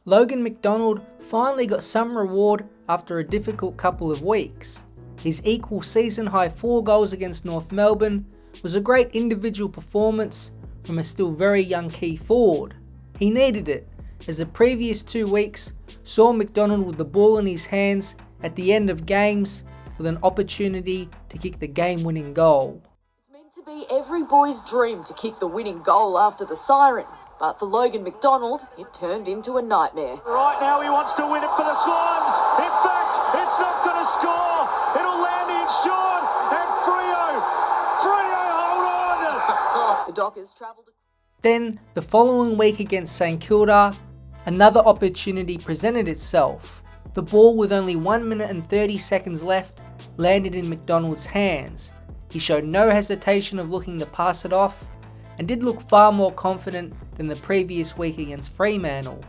Logan McDonald finally got some reward after a difficult couple of weeks. His equal season-high 4 goals against North Melbourne was a great individual performance from a still very young key forward. He needed it, as the previous 2 weeks saw McDonald with the ball in his hands at the end of games with an opportunity to kick the game-winning goal. It's meant to be every boy's dream to kick the winning goal after the siren. But for Logan McDonald, it turned into a nightmare. Right now he wants to win it for the Swans. In fact, it's not going to score. It'll land in short. And Freo, hold on. The Dockers travelled. Then, the following week against St Kilda, another opportunity presented itself. The ball with only 1 minute and 30 seconds left landed in McDonald's hands. He showed no hesitation of looking to pass it off, and did look far more confident than the previous week against Fremantle.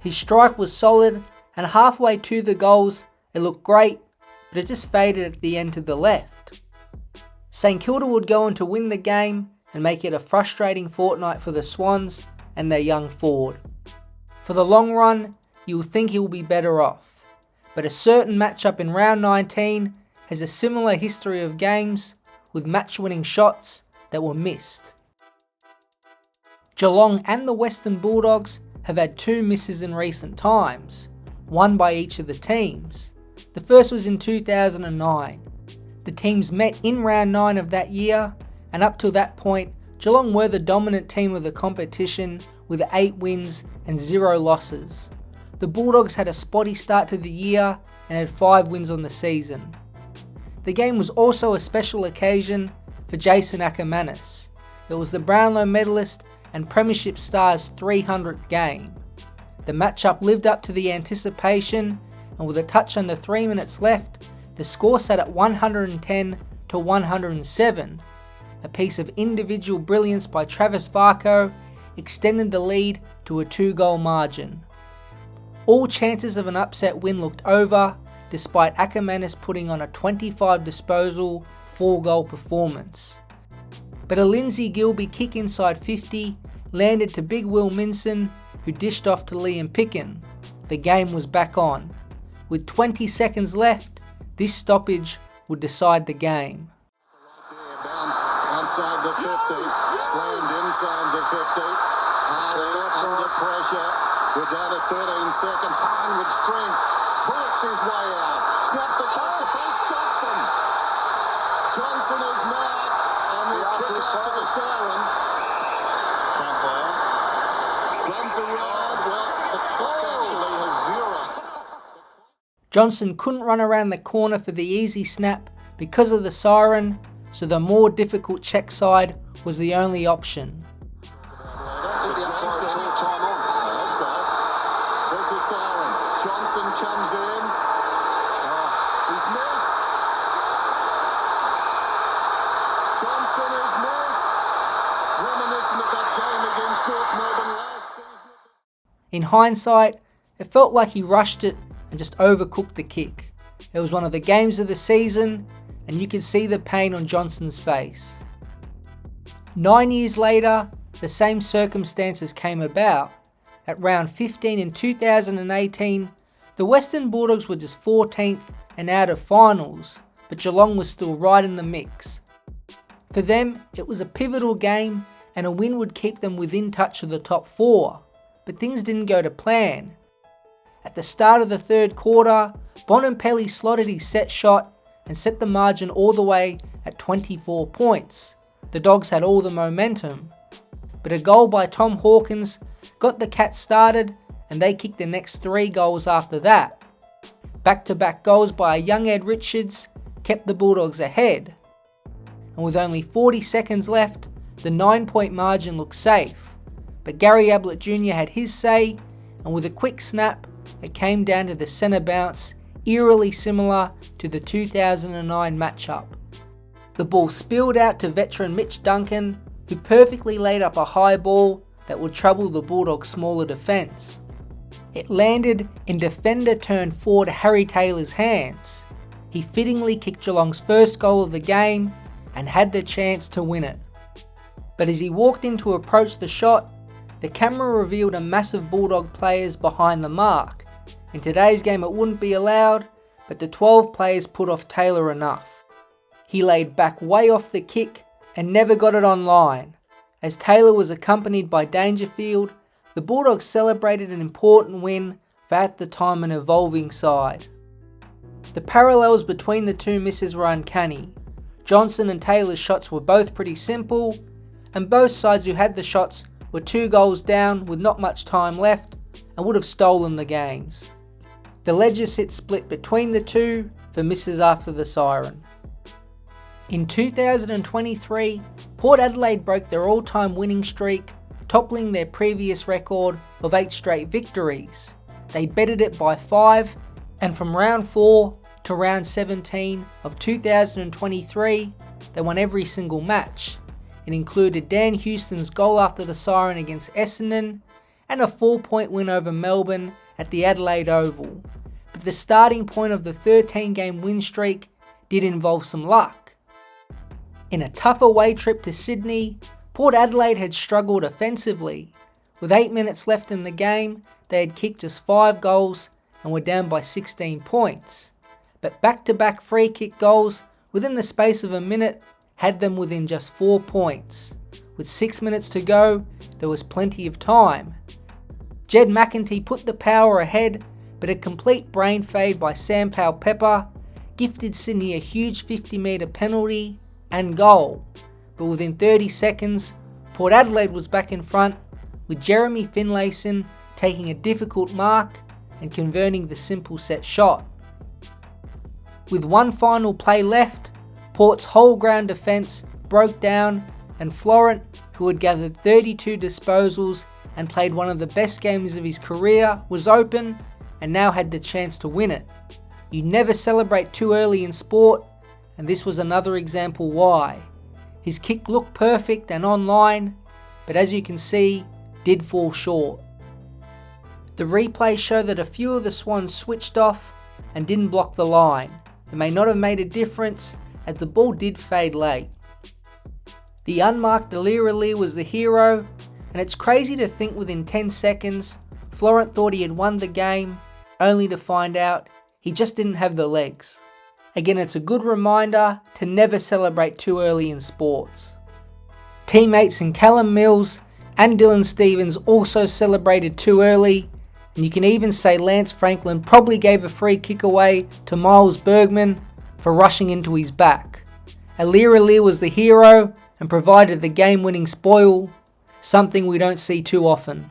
His strike was solid, and halfway to the goals it looked great, but it just faded at the end to the left. St Kilda would go on to win the game and make it a frustrating fortnight for the Swans and their young forward. For the long run, you'll think he will be better off, but a certain matchup in round 19 has a similar history of games with match-winning shots that were missed. Geelong and the Western Bulldogs have had 2 misses in recent times, one by each of the teams. The first was in 2009. The teams met in round 9 of that year, and up till that point, Geelong were the dominant team of the competition with 8 wins and 0 losses. The Bulldogs had a spotty start to the year and had 5 wins on the season. The game was also a special occasion for Jason Ackermanis. It was the Brownlow medalist and Premiership star's 300th game. The matchup lived up to the anticipation, and with a touch under 3 minutes left, the score sat at 110 to 107. A piece of individual brilliance by Travis Varco extended the lead to a 2-goal margin. All chances of an upset win looked over, despite Ackermanis putting on a 25 disposal, 4-goal performance. But a Lindsay Gilby kick inside 50 landed to Big Will Minson, who dished off to Liam Picken. The game was back on. With 20 seconds left, this stoppage would decide the game. Bounce outside the 50, slammed inside the 50. Harley under pressure. We're down to 13 seconds. Hine with strength. Bullocks his way out. Snaps across the face. Johnson is marked. After the siren. Runs around. Well, the clock actually has 0. Johnson couldn't run around the corner for the easy snap because of the siren, so the more difficult check side was the only option. There's the siren. Johnson comes in. He's missed. Johnson is missed. Reminiscent of that game against North Melbourne last season. In hindsight, it felt like he rushed it and just overcooked the kick. It was one of the games of the season, and you could see the pain on Johnson's face. 9 years later, the same circumstances came about. At round 15 in 2018, the Western Bulldogs were just 14th and out of finals, but Geelong was still right in the mix. For them, it was a pivotal game, and a win would keep them within touch of the top 4, but things didn't go to plan. At the start of the third quarter, Bonampelli slotted his set shot and set the margin all the way at 24 points. The Dogs had all the momentum, but a goal by Tom Hawkins got the Cats started, and they kicked the next 3 goals after that. Back-to-back goals by a young Ed Richards kept the Bulldogs ahead, and with only 40 seconds left, the 9-point margin looked safe. But Gary Ablett Jr. had his say, and with a quick snap, it came down to the centre bounce, eerily similar to the 2009 matchup. The ball spilled out to veteran Mitch Duncan, who perfectly laid up a high ball that would trouble the Bulldogs' smaller defence. It landed in defender-turned-forward Harry Taylor's hands. He fittingly kicked Geelong's first goal of the game and had the chance to win it. But as he walked in to approach the shot, the camera revealed a massive Bulldog players behind the mark. In today's game it wouldn't be allowed, but the 12 players put off Taylor enough. He laid back way off the kick and never got it on line. As Taylor was accompanied by Dangerfield, the Bulldogs celebrated an important win for at the time an evolving side. The parallels between the two misses were uncanny. Johnson and Taylor's shots were both pretty simple, and both sides who had the shots were 2 goals down with not much time left and would have stolen the games. The ledger sits split between the two for misses after the siren. In 2023, Port Adelaide broke their all-time winning streak, toppling their previous record of 8 straight victories. They betted it by 5, and from round 4 to round 17 of 2023, they won every single match. It included Dan Houston's goal after the siren against Essendon and a 4-point win over Melbourne at the Adelaide Oval. But the starting point of the 13-game win streak did involve some luck. In a tough away trip to Sydney, Port Adelaide had struggled offensively. With 8 minutes left in the game, they had kicked just 5 goals and were down by 16 points. But back-to-back free kick goals within the space of a minute had them within just 4 points. With 6 minutes to go, there was plenty of time. Jed McEntee put the Power ahead, but a complete brain fade by Sam Powell-Pepper gifted Sydney a huge 50-metre penalty and goal. But within 30 seconds, Port Adelaide was back in front, with Jeremy Finlayson taking a difficult mark and converting the simple set shot. With one final play left, Port's whole ground defence broke down and Florent, who had gathered 32 disposals and played one of the best games of his career, was open and now had the chance to win it. You never celebrate too early in sport, and this was another example why. His kick looked perfect and online, but as you can see, did fall short. The replays show that a few of the Swans switched off and didn't block the line. It may not have made a difference as the ball did fade late. The unmarked Alira was the hero, and it's crazy to think within 10 seconds Florent thought he had won the game, only to find out he just didn't have the legs. Again, it's a good reminder to never celebrate too early in sports. Teammates in Callum Mills and Dylan Stevens also celebrated too early, and you can even say Lance Franklin probably gave a free kick away to Miles Bergman for rushing into his back. Alira was the hero and provided the game-winning spoil, something we don't see too often.